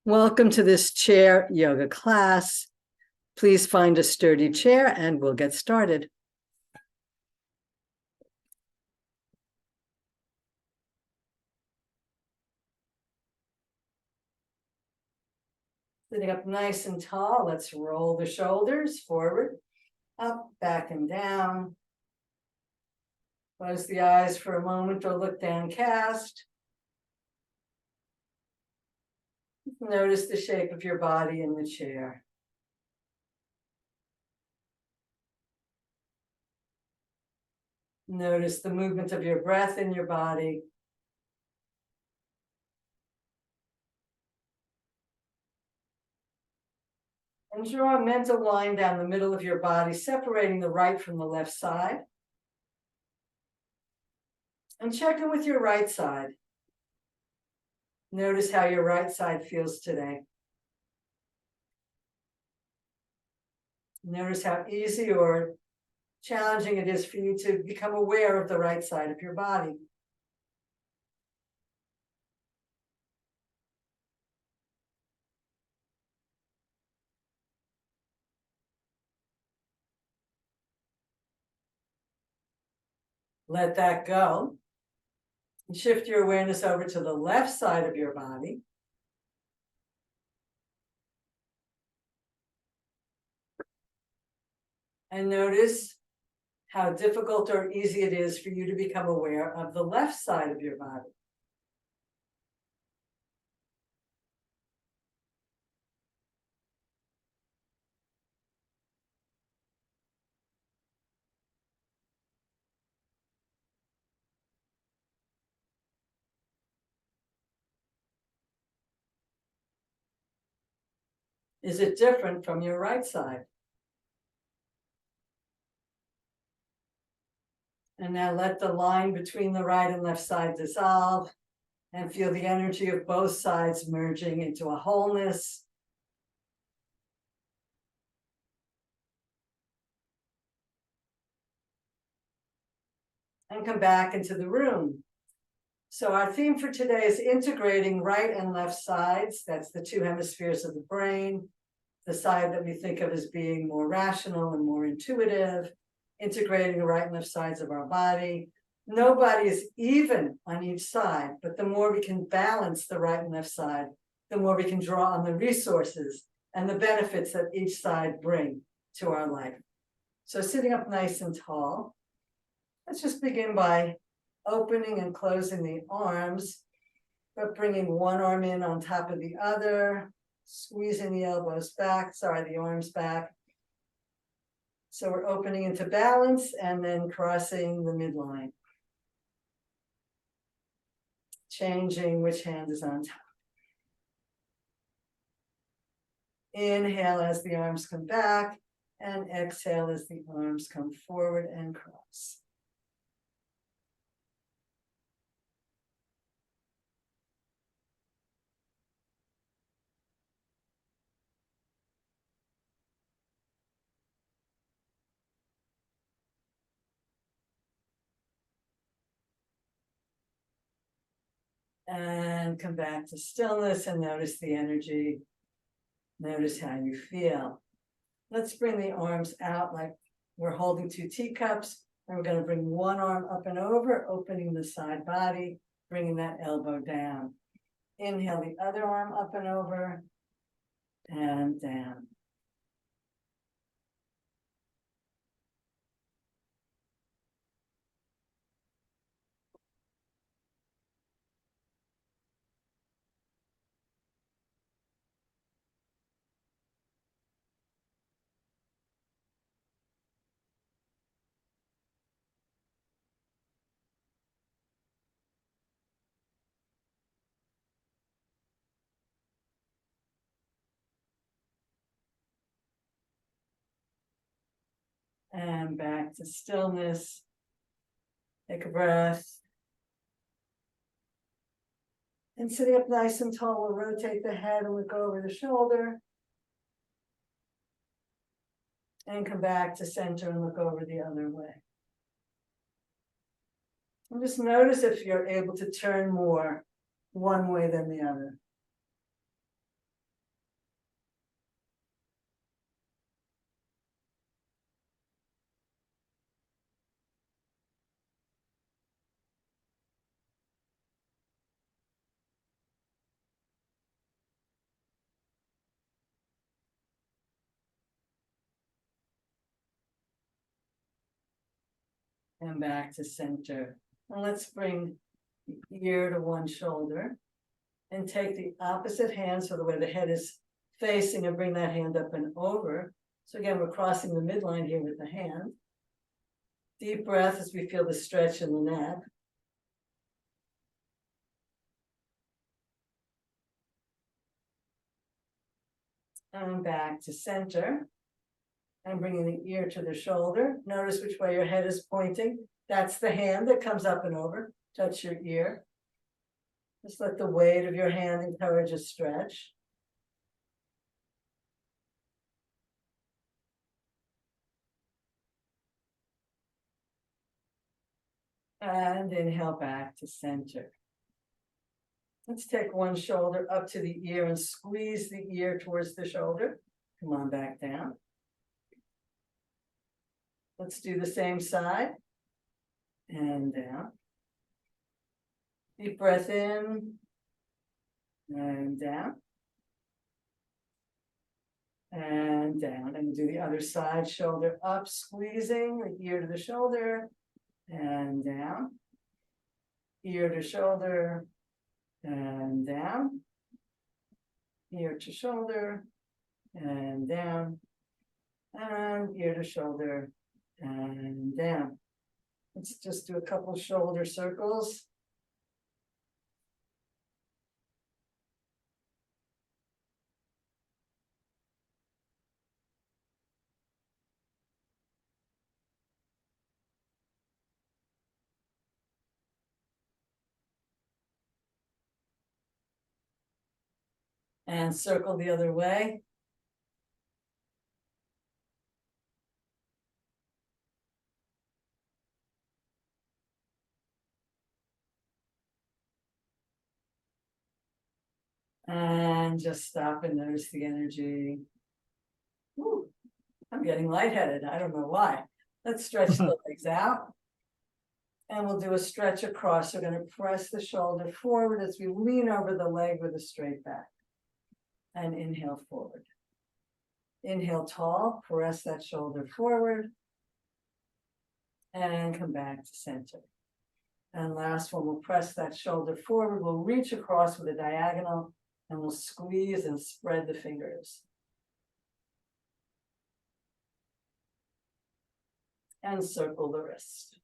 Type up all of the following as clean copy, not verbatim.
Welcome to this chair yoga class. Please find a sturdy chair and we'll get started. Sitting up nice and tall, let's roll the shoulders forward, up, back, and down. Close the eyes for a moment or look downcast. Notice the shape of your body in the chair. Notice the movement of your breath in your body. And draw a mental line down the middle of your body, separating the right from the left side. And check in with your right side. Notice how your right side feels today. Notice how easy or challenging it is for you to become aware of the right side of your body. Let that go. And shift your awareness over to the left side of your body. And notice how difficult or easy it is for you to become aware of the left side of your body. Is it different from your right side? And now let the line between the right and left side dissolve and feel the energy of both sides merging into a wholeness. And come back into the room. So our theme for today is integrating right and left sides. That's the two hemispheres of the brain, the side that we think of as being more rational and more intuitive, integrating the right and left sides of our body. Nobody is even on each side, but the more we can balance the right and left side, the more we can draw on the resources and the benefits that each side bring to our life. So sitting up nice and tall, let's just begin by opening and closing the arms, but bringing one arm in on top of the other, squeezing the elbows back, the arms back. So we're opening into balance and then crossing the midline. Changing which hand is on top. Inhale as the arms come back, and exhale as the arms come forward and cross. And come back to stillness and notice the energy. Notice how you feel. Let's bring the arms out like we're holding two teacups. And we're going to bring one arm up and over, opening the side body, bringing that elbow down. Inhale the other arm up and over and down. And back to stillness. Take a breath. And sitting up nice and tall, we'll rotate the head and look over the shoulder. And come back to center and look over the other way. And just notice if you're able to turn more one way than the other. and back to center. And let's bring the ear to one shoulder and take the opposite hand, so the way the head is facing, and bring that hand up and over. So again, we're crossing the midline here with the hand. Deep breath as we feel the stretch in the neck. And back to center. And bringing the ear to the shoulder. Notice which way your head is pointing. That's the hand that comes up and over. Touch your ear. Just let the weight of your hand encourage a stretch. And inhale back to center. Let's take one shoulder up to the ear and squeeze the ear towards the shoulder. Come on back down. Let's do the same side. And down. Deep breath in. And down. And down. And do the other side, shoulder up, squeezing the ear to the shoulder. And down. Ear to shoulder. And down. Ear to shoulder. And down. And ear to shoulder. And down. Let's just do a couple shoulder circles. And circle the other way. And just stop and notice the energy. Ooh, I'm getting lightheaded. I don't know why. Let's stretch the legs out. And we'll do a stretch across. We're going to press the shoulder forward as we lean over the leg with a straight back. And inhale forward. Inhale tall, press that shoulder forward. And come back to center. And last one, we'll press that shoulder forward. We'll reach across with a diagonal. And we'll squeeze and spread the fingers. And circle the wrist.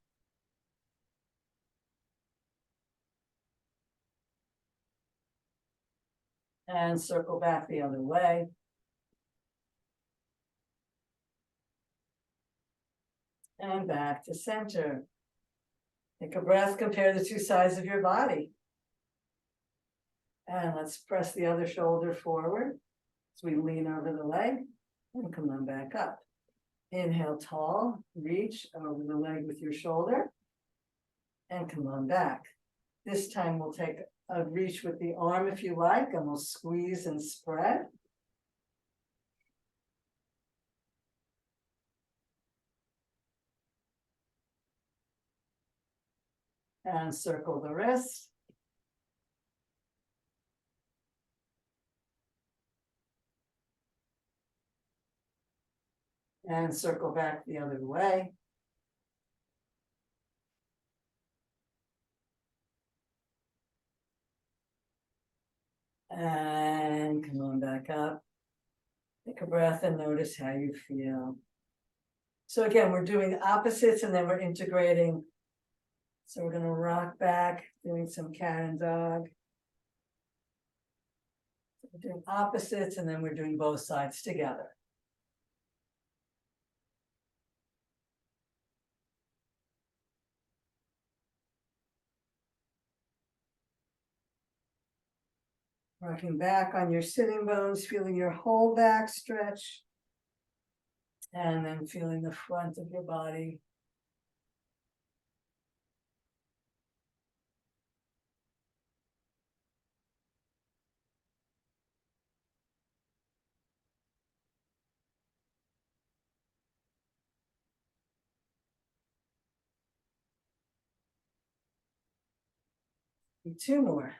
And circle back the other way. And back to center. Take a breath, compare the two sides of your body. And let's press the other shoulder forward as we lean over the leg and come on back up. Inhale tall, reach over the leg with your shoulder and come on back. This time we'll take a reach with the arm if you like, and we'll squeeze and spread. And circle the wrist. And circle back the other way. And come on back up. Take a breath and notice how you feel. So again, we're doing opposites and then we're integrating. So we're going to rock back, doing some cat and dog. We're doing opposites and then we're doing both sides together. Rocking back on your sitting bones, feeling your whole back stretch. And then feeling the front of your body. And two more.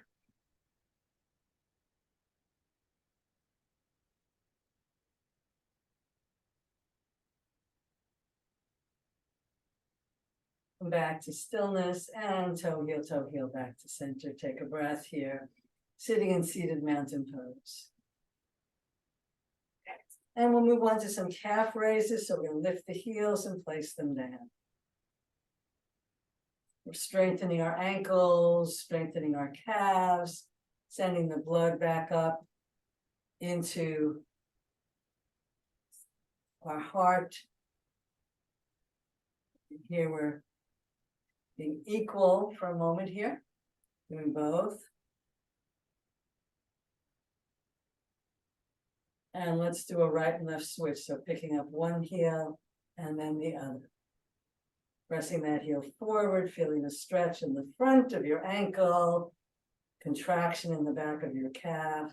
Come back to stillness and toe, heel, back to center. Take a breath here. Sitting in seated mountain pose. And we'll move on to some calf raises. So we're going to lift the heels and place them down. We're strengthening our ankles, strengthening our calves, sending the blood back up into our heart. Here we're being equal for a moment here, doing both. And let's do a right and left switch. So picking up one heel and then the other. Pressing that heel forward, feeling a stretch in the front of your ankle, contraction in the back of your calf.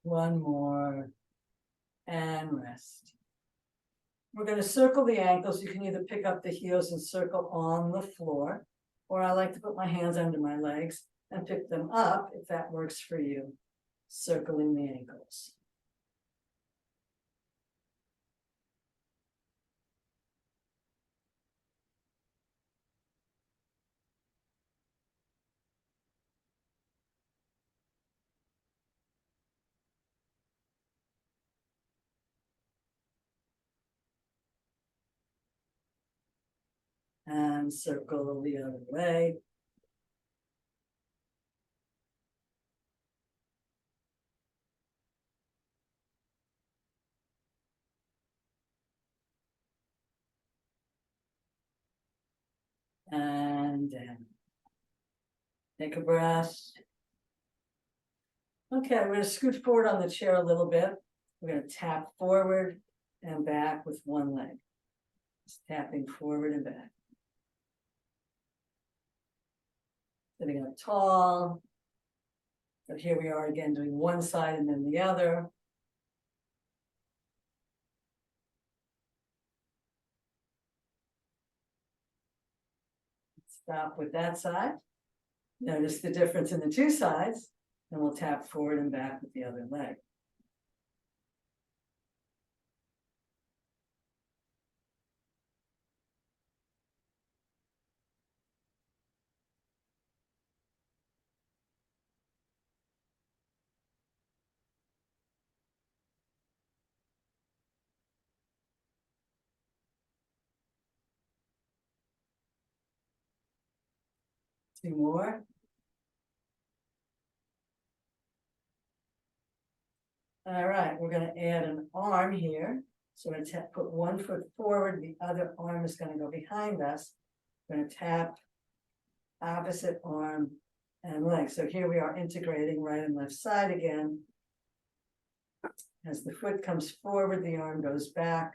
One more, and rest. We're going to circle the ankles. You can either pick up the heels and circle on the floor, or I like to put my hands under my legs and pick them up if that works for you, circling the ankles. And circle the other way. And down. Take a breath. Okay, we're going to scoot forward on the chair a little bit. We're going to tap forward and back with one leg. Just tapping forward and back. Sitting up tall. But here we are again doing one side and then the other. Stop with that side. Notice the difference in the two sides, and we'll tap forward and back with the other leg. Two more. All right, we're going to add an arm here. So we're going to put one foot forward, the other arm is going to go behind us. We're going to tap opposite arm and leg. So here we are integrating right and left side again. As the foot comes forward, the arm goes back.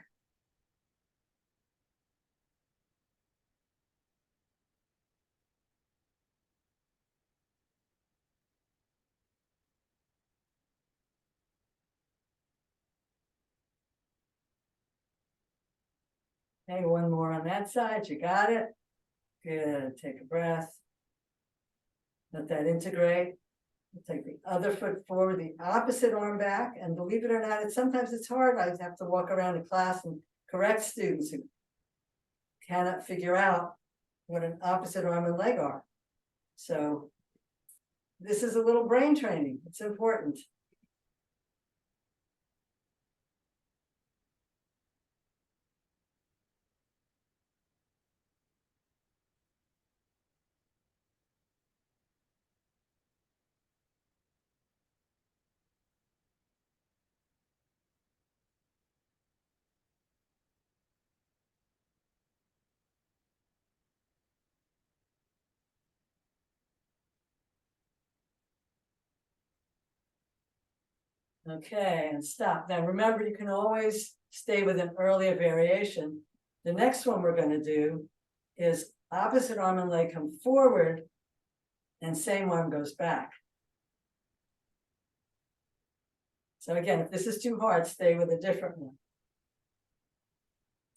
Okay, one more on that side. You got it. Good. Take a breath. Let that integrate. We'll take the other foot forward, the opposite arm back. And believe it or not, sometimes it's hard. I have to walk around in class and correct students who cannot figure out what an opposite arm and leg are. So this is a little brain training. It's important. Okay, and stop. Now remember, you can always stay with an earlier variation. The next one we're going to do is opposite arm and leg come forward and same arm goes back. So again, if this is too hard, stay with a different one.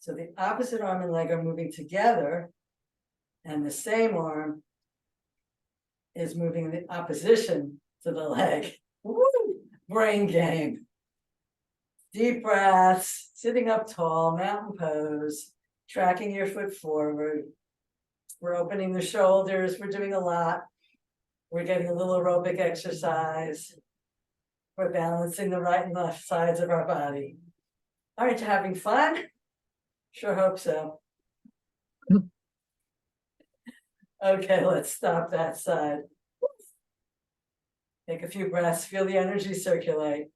So the opposite arm and leg are moving together, and the same arm is moving in the opposition to the leg. Woo! Brain game. Deep breaths, sitting up tall, mountain pose, tracking your foot forward. We're opening the shoulders. We're doing a lot. We're getting a little aerobic exercise. We're balancing the right and left sides of our body. Aren't you having fun? Sure hope so. Okay, let's stop that side. Take a few breaths, feel the energy circulate.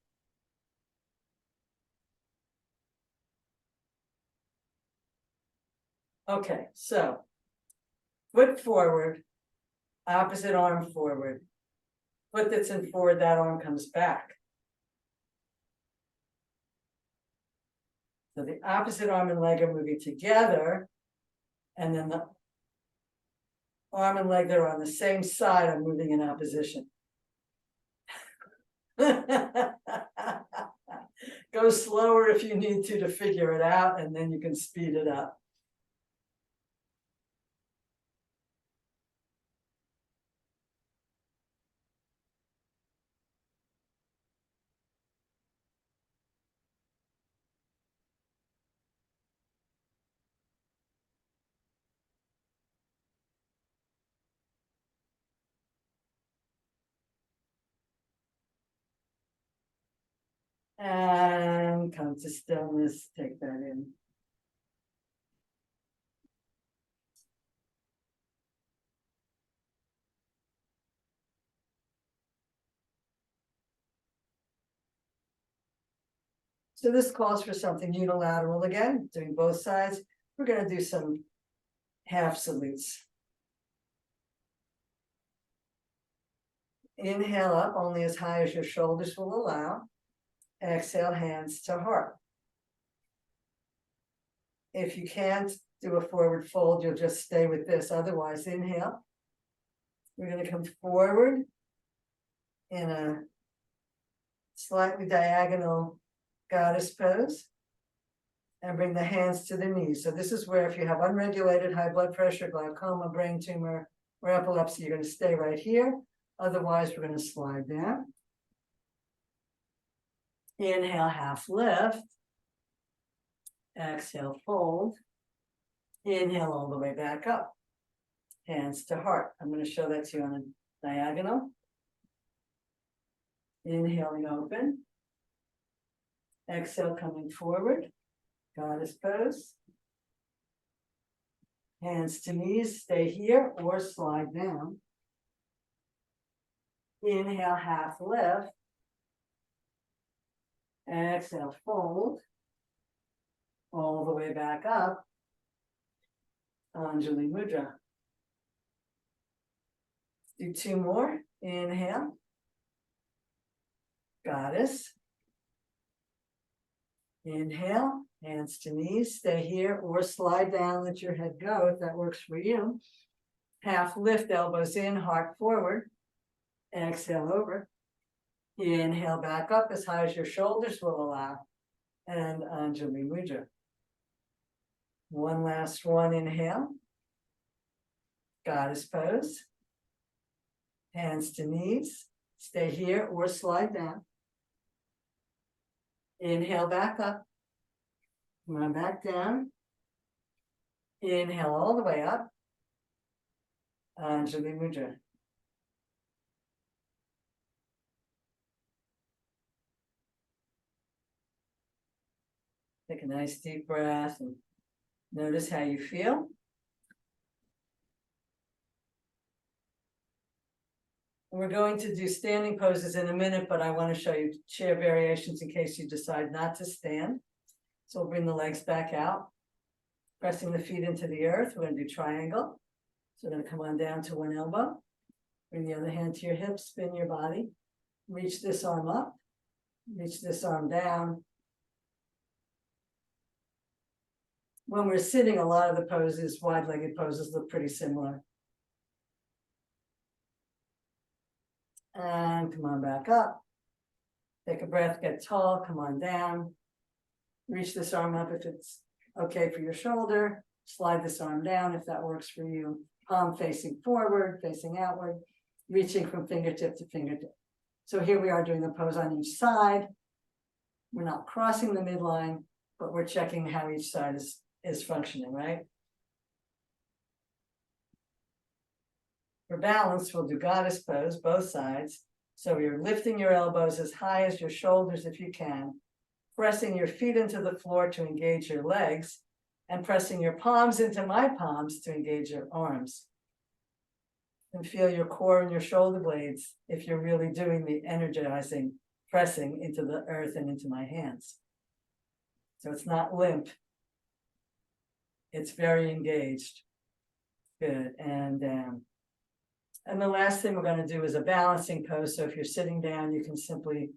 Okay, so foot forward, opposite arm forward. Foot that's in forward, that arm comes back. So the opposite arm and leg are moving together, and then the arm and leg that are on the same side are moving in opposition. Go slower if you need to figure it out, and then you can speed it up. And come to stillness, take that in. So this calls for something unilateral again, doing both sides. We're going to do some half salutes. Inhale up only as high as your shoulders will allow. Exhale, hands to heart. If you can't do a forward fold, you'll just stay with this. Otherwise, inhale. We're going to come forward in a slightly diagonal goddess pose and bring the hands to the knees. So this is where if you have unregulated high blood pressure, glaucoma, brain tumor, or epilepsy, you're going to stay right here. Otherwise, we're going to slide down. Inhale, half lift. Exhale, fold. Inhale all the way back up. Hands to heart. I'm going to show that to you on a diagonal. Inhaling open. Exhale, coming forward. Goddess pose. Hands to knees, stay here or slide down. Inhale, half lift. Exhale, fold. All the way back up. Anjali Mudra. Do two more. Inhale. Goddess. Inhale, hands to knees, stay here or slide down, let your head go if that works for you. Half lift, elbows in, heart forward. Exhale over. Inhale back up as high as your shoulders will allow. And Anjali Mudra. One last one, inhale. Goddess pose. Hands to knees, stay here or slide down. Inhale back up. Come on back down. Inhale all the way up. Anjali Mudra. Take a nice deep breath and notice how you feel. We're going to do standing poses in a minute, but I want to show you chair variations in case you decide not to stand. So we'll bring the legs back out, pressing the feet into the earth. We're going to do triangle. So we're going to come on down to one elbow. Bring the other hand to your hip, spin your body. Reach this arm up, reach this arm down. When we're sitting, a lot of the poses, wide-legged poses, look pretty similar. And come on back up. Take a breath, get tall, come on down. Reach this arm up if it's Okay for your shoulder, slide this arm down if that works for you. Palm facing forward, facing outward, reaching from fingertip to fingertip. So here we are doing the pose on each side. We're not crossing the midline, but we're checking how each side is functioning, right? For balance, we'll do goddess pose, both sides. So you're lifting your elbows as high as your shoulders if you can, pressing your feet into the floor to engage your legs, and pressing your palms into my palms to engage your arms. And feel your core and your shoulder blades if you're really doing the energizing, pressing into the earth and into my hands. So it's not limp. It's very engaged. Good, and the last thing we're going to do is a balancing pose. So if you're sitting down, you can simply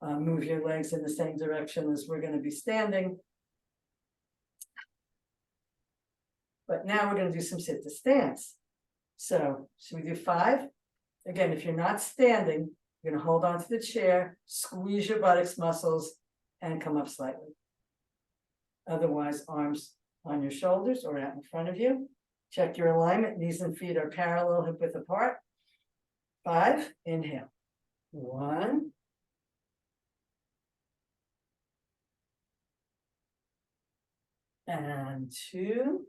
move your legs in the same direction as we're going to be standing. But now we're going to do some sit to stance. So should we do 5? Again, if you're not standing, you're going to hold on to the chair, squeeze your buttocks muscles, and come up slightly. Otherwise, arms on your shoulders or out in front of you. Check your alignment. Knees and feet are parallel, hip width apart. 5, inhale. 1. And 2.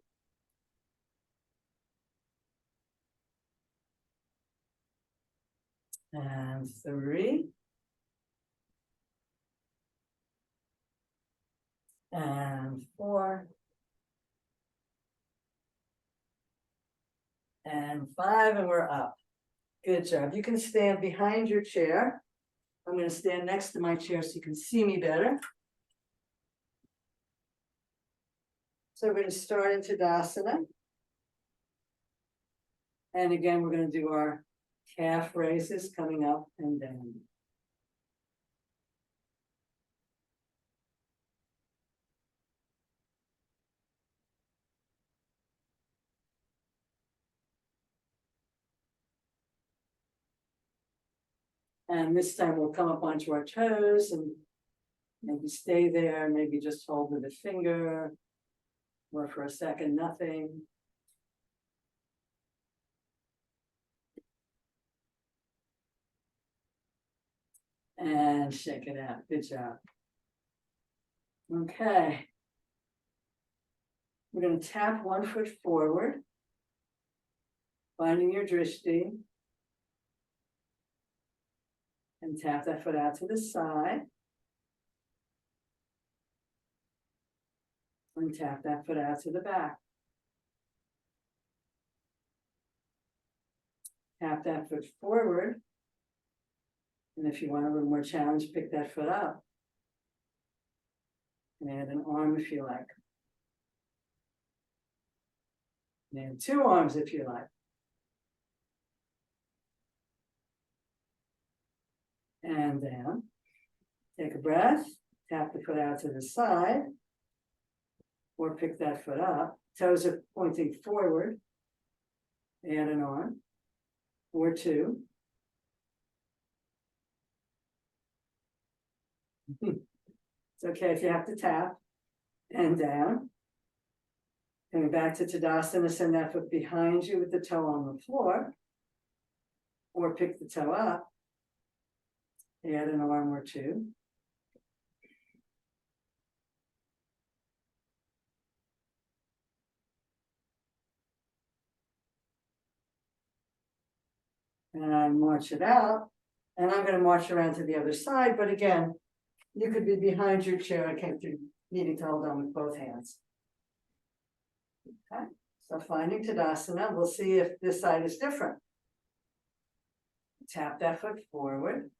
And 3. And 4. And 5, and we're up. Good job. You can stand behind your chair. I'm going to stand next to my chair so you can see me better. So we're going to start into Tadasana. And again, we're going to do our calf raises coming up and down. And this time we'll come up onto our toes and maybe stay there, maybe just hold with a finger, or for a second, nothing. And shake it out. Good job. Okay. We're going to tap one foot forward, finding your drishti, and tap that foot out to the side. And tap that foot out to the back. Tap that foot forward. And if you want a little more challenge, pick that foot up. And add an arm if you like. And add 2 arms if you like. And down. Take a breath. Tap the foot out to the side. Or pick that foot up. Toes are pointing forward. Add an arm. Or 2. It's okay if you have to tap. And down. Coming back to Tadasana, send that foot behind you with the toe on the floor. Or pick the toe up. Add an arm or 2. And march it out. And I'm going to march around to the other side. But again, you could be behind your chair. I can't do needing to hold on with both hands. Okay, so finding Tadasana, we'll see if this side is different. Tap that foot forward.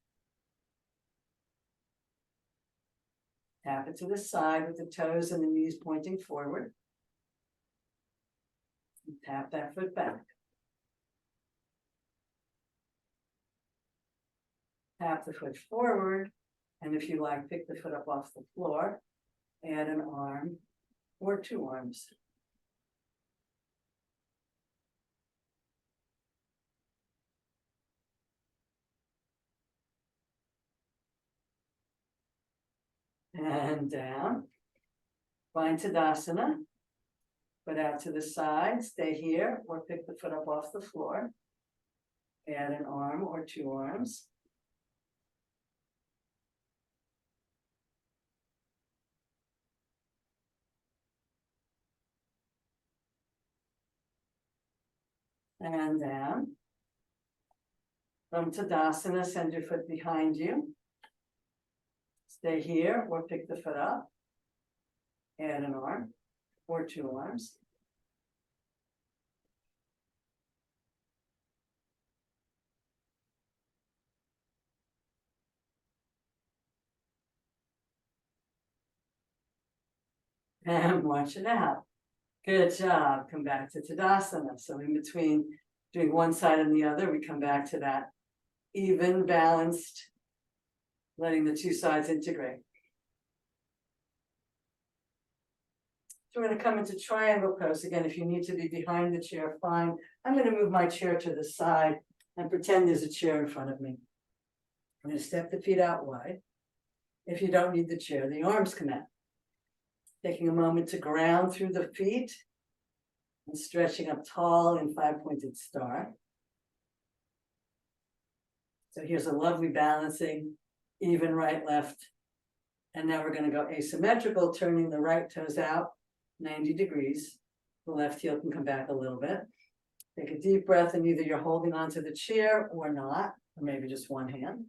Tap it to the side with the toes and the knees pointing forward. And tap that foot back. Tap the foot forward. And if you like, pick the foot up off the floor. Add an arm or 2 arms. And down. Find Tadasana. Foot out to the side, stay here, or pick the foot up off the floor. Add an arm or two arms. And down. From Tadasana, send your foot behind you. Stay here or pick the foot up. Add an arm or two arms. And watch it out. Good job. Come back to Tadasana. So in between doing one side and the other, we come back to that even, balanced, letting the two sides integrate. So we're going to come into triangle pose. Again, if you need to be behind the chair, fine. I'm going to move my chair to the side and pretend there's a chair in front of me. I'm going to step the feet out wide. If you don't need the chair, the arms come out. Taking a moment to ground through the feet and stretching up tall in five-pointed star. So here's a lovely balancing, even right, left. And now we're going to go asymmetrical, turning the right toes out 90 degrees. The left heel can come back a little bit. Take a deep breath, and either you're holding onto the chair or not, or maybe just one hand,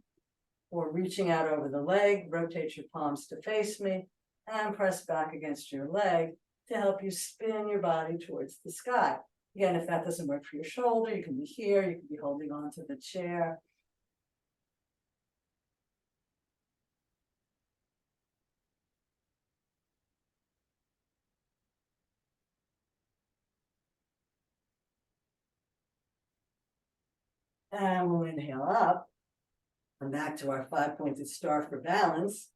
or reaching out over the leg. Rotate your palms to face me and press back against your leg to help you spin your body towards the sky. Again, if that doesn't work for your shoulder, you can be here, you can be holding onto the chair. And we'll inhale up and back to our five-pointed star for balance.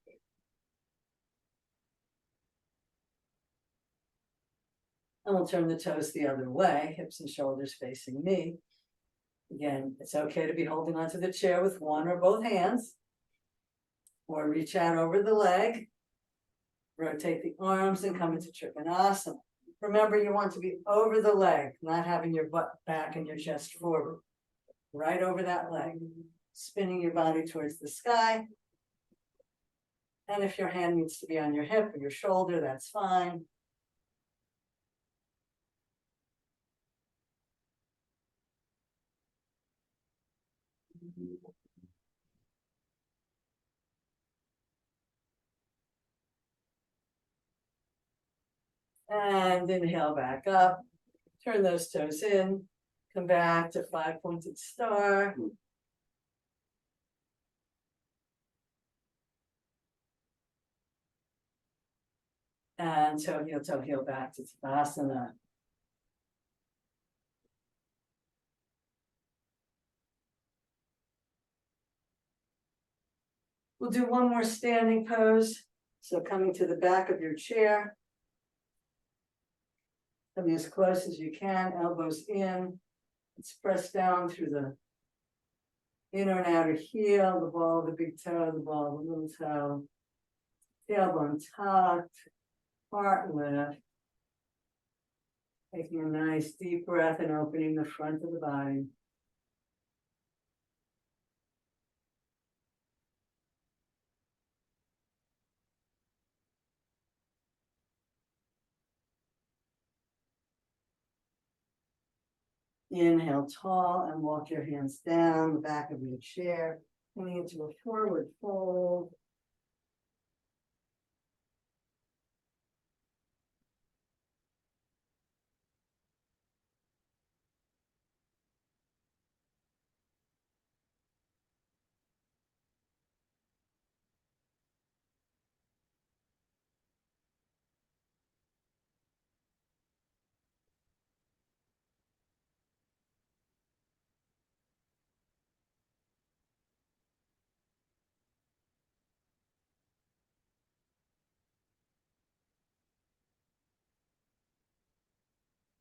And we'll turn the toes the other way, hips and shoulders facing me. Again, it's okay to be holding onto the chair with one or both hands, or reach out over the leg, rotate the arms and come into Trikonasana. Remember, you want to be over the leg, not having your butt back and your chest forward. Right over that leg, spinning your body towards the sky. And if your hand needs to be on your hip or your shoulder, that's fine. And inhale back up, turn those toes in, come back to five-pointed star. And toe heel back to Tadasana. We'll do one more standing pose. So coming to the back of your chair, coming as close as you can, elbows in. Let's press down through the inner and outer heel, the ball of the big toe, the ball of the little toe. Tailbone tucked, heart lift. Taking a nice deep breath and opening the front of the body. Inhale tall and walk your hands down the back of your chair, coming into a forward fold.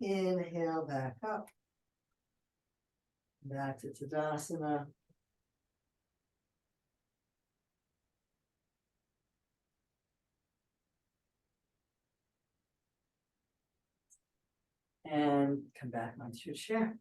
Inhale back up. Back to Tadasana. And come back onto your chair.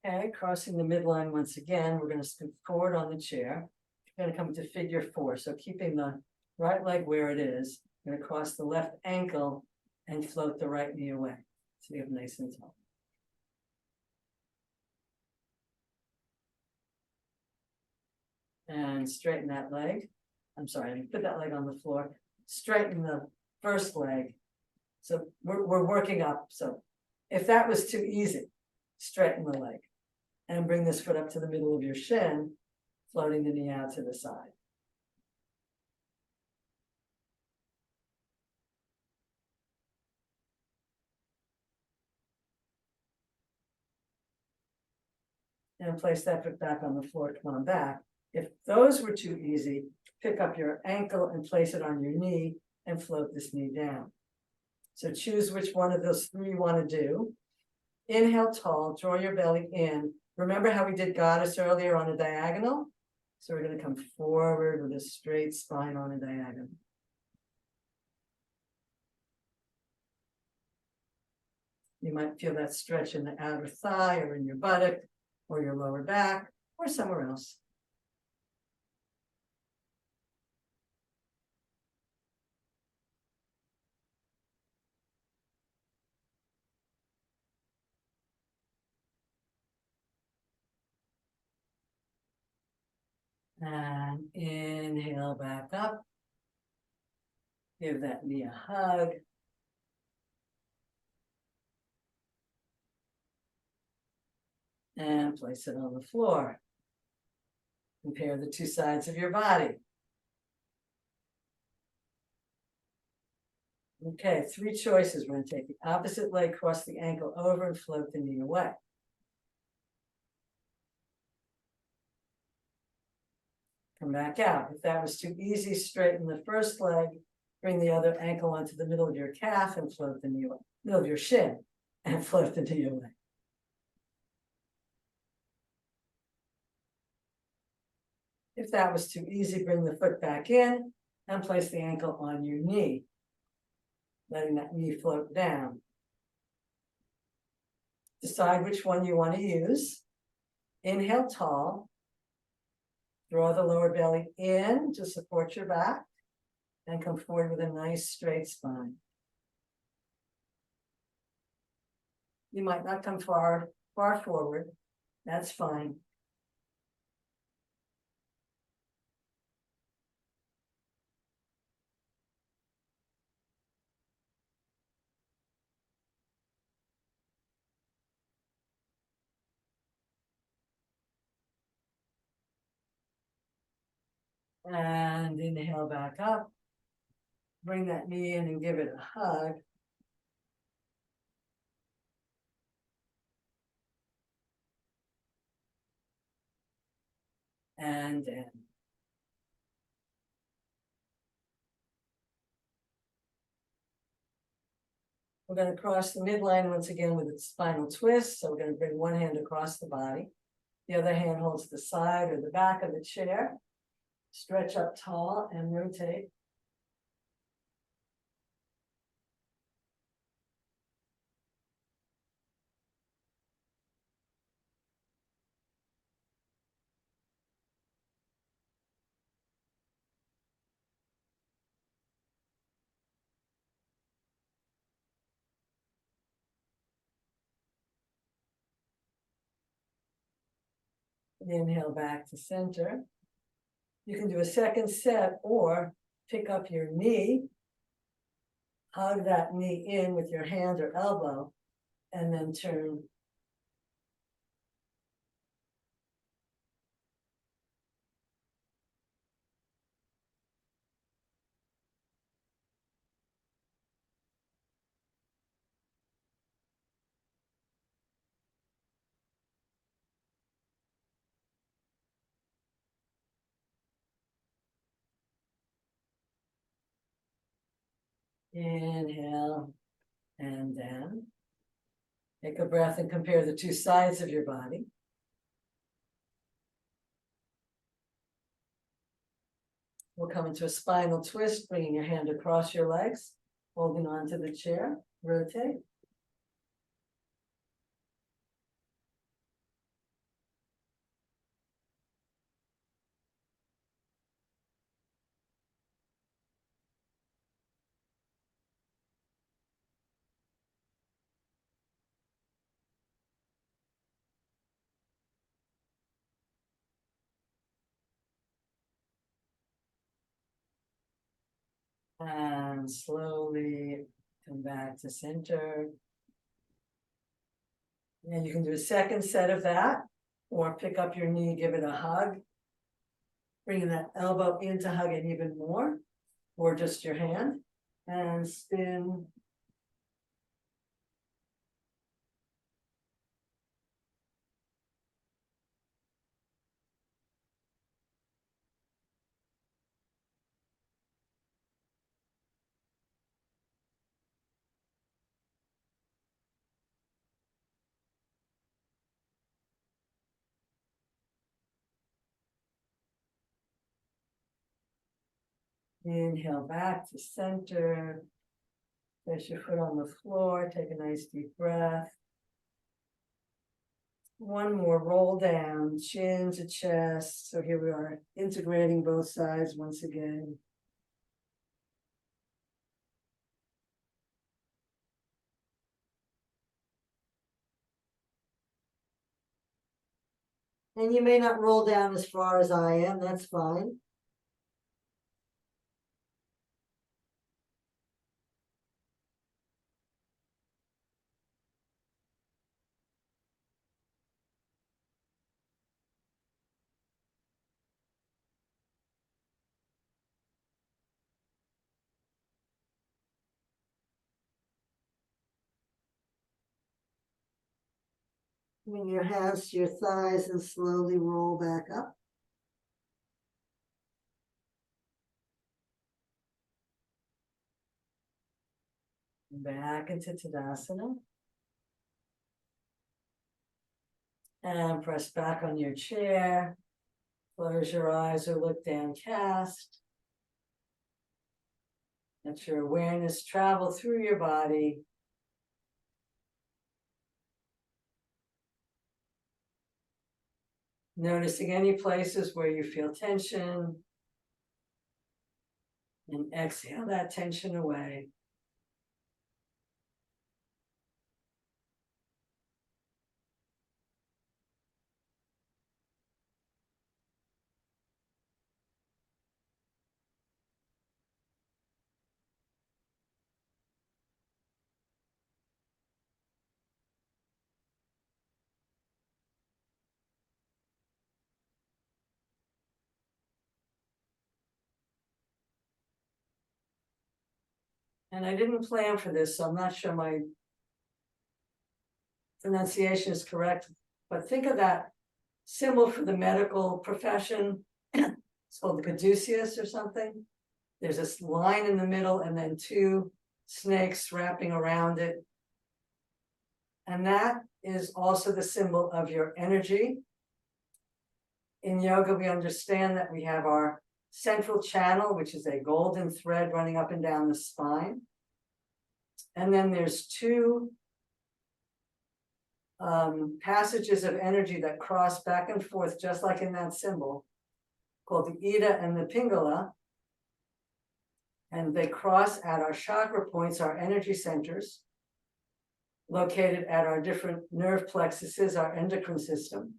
Okay, crossing the midline once again, we're going to scoot forward on the chair. We're going to come to figure 4. So keeping the right leg where it is, I'm going to cross the left ankle and float the right knee away. So you have nice and tall. And straighten that leg. I'm sorry, put that leg on the floor. Straighten the first leg. So we're working up. So if that was too easy, straighten the leg. And bring this foot up to the middle of your shin, floating the knee out to the side. And place that foot back on the floor, come on back. If those were too easy, pick up your ankle and place it on your knee and float this knee down. So choose which one of those 3 you want to do. Inhale tall, draw your belly in. Remember how we did goddess earlier on a diagonal? So we're going to come forward with a straight spine on a diagonal. You might feel that stretch in the outer thigh or in your buttock or your lower back or somewhere else. And inhale back up. Give that knee a hug. And place it on the floor. Compare the 2 sides of your body. Okay, 3 choices. We're going to take the opposite leg, cross the ankle over, and float the knee away. Come back out. If that was too easy, straighten the first leg, bring the other ankle onto the middle of your calf and float the knee away. Middle of your shin and float the knee away. If that was too easy, bring the foot back in and place the ankle on your knee, letting that knee float down. Decide which one you want to use. Inhale tall. Draw the lower belly in to support your back and come forward with a nice straight spine. You might not come far forward. That's fine. And inhale back up. Bring that knee in and give it a hug. And in. We're going to cross the midline once again with a spinal twist. So we're going to bring one hand across the body. The other hand holds the side or the back of the chair. Stretch up tall and rotate. Inhale back to center. You can do a second set or pick up your knee, hug that knee in with your hand or elbow, and then turn. Inhale and down. Take a breath and compare the two sides of your body. We'll come into a spinal twist, bringing your hand across your legs, holding on to the chair. Rotate. And slowly come back to center. And you can do a second set of that, or pick up your knee, give it a hug. Bringing that elbow in to hug it even more, or just your hand. And spin. Inhale back to center. Place your foot on the floor. Take a nice deep breath. One more, roll down, chin to chest. So here we are, integrating both sides once again. And you may not roll down as far as I am, that's fine. Bring your hands to your thighs and slowly roll back up. Back into Tadasana. And press back on your chair. Close your eyes or look downcast. Let your awareness travel through your body. Noticing any places where you feel tension. And exhale that tension away. And I didn't plan for this, so I'm not sure my pronunciation is correct, but think of that symbol for the medical profession. It's called the caduceus or something. There's this line in the middle and then two snakes wrapping around it. And that is also the symbol of your energy. In yoga, we understand that we have our central channel, which is a golden thread running up and down the spine. And then there's two passages of energy that cross back and forth, just like in that symbol, called the Ida and the Pingala. And they cross at our chakra points, our energy centers, located at our different nerve plexuses, our endocrine system.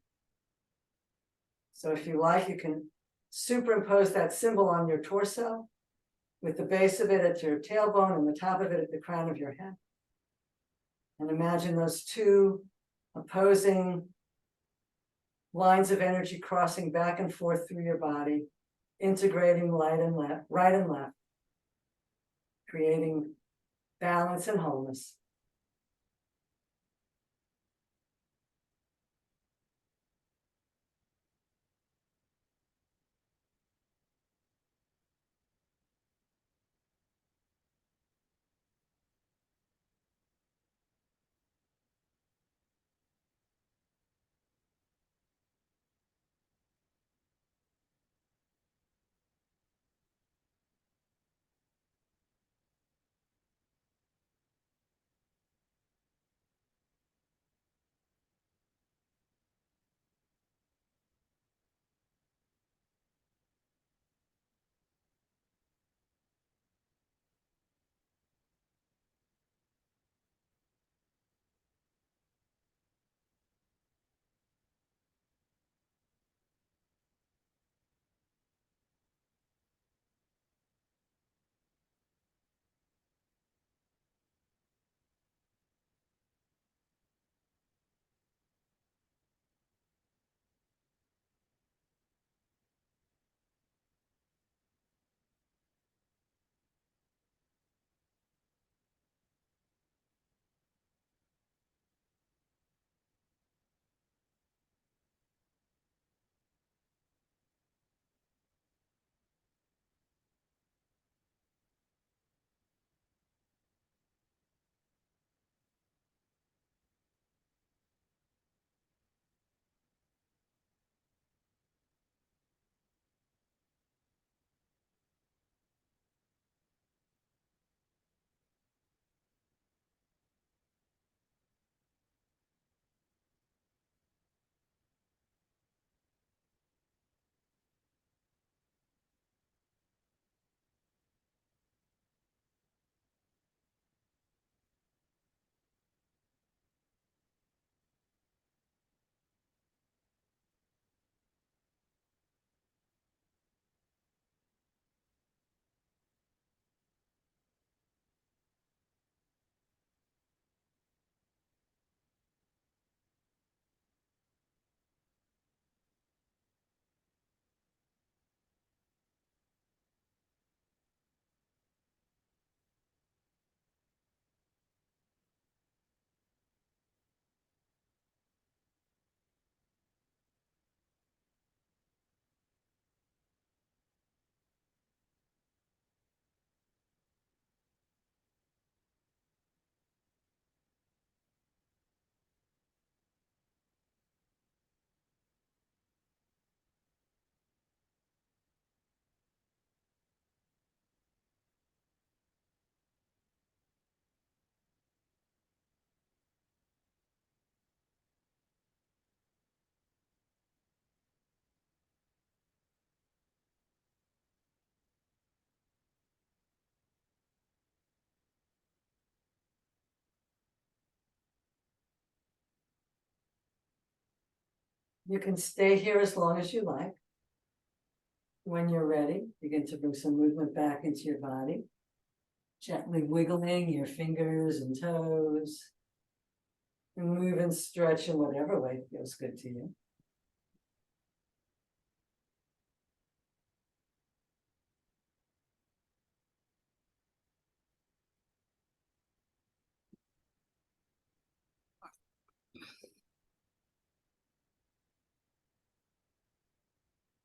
So if you like, you can superimpose that symbol on your torso, with the base of it at your tailbone and the top of it at the crown of your head. And imagine those two opposing lines of energy crossing back and forth through your body, integrating right and left, creating balance and wholeness. You can stay here as long as you like. When you're ready, begin to bring some movement back into your body. Gently wiggling your fingers and toes. And move and stretch in whatever way feels good to you.